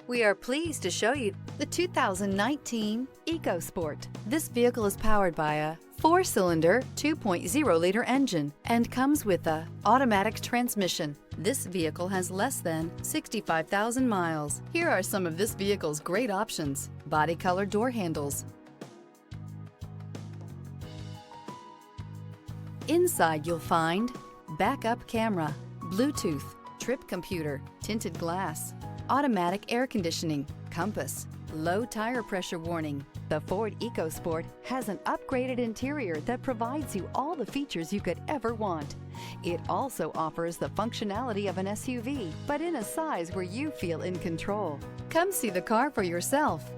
We are pleased to show you the 2019 EcoSport. This vehicle is powered by a 4-cylinder, 2.0-liter engine and comes with a automatic transmission. This vehicle has less than 65,000 miles. Here are some of this vehicle's great options: body color door handles. Inside you'll find backup camera, Bluetooth, trip computer, tinted glass, automatic air conditioning, compass, low tire pressure warning. The Ford EcoSport has an upgraded interior that provides you all the features you could ever want. It also offers the functionality of an SUV, but in a size where you feel in control. Come see the car for yourself.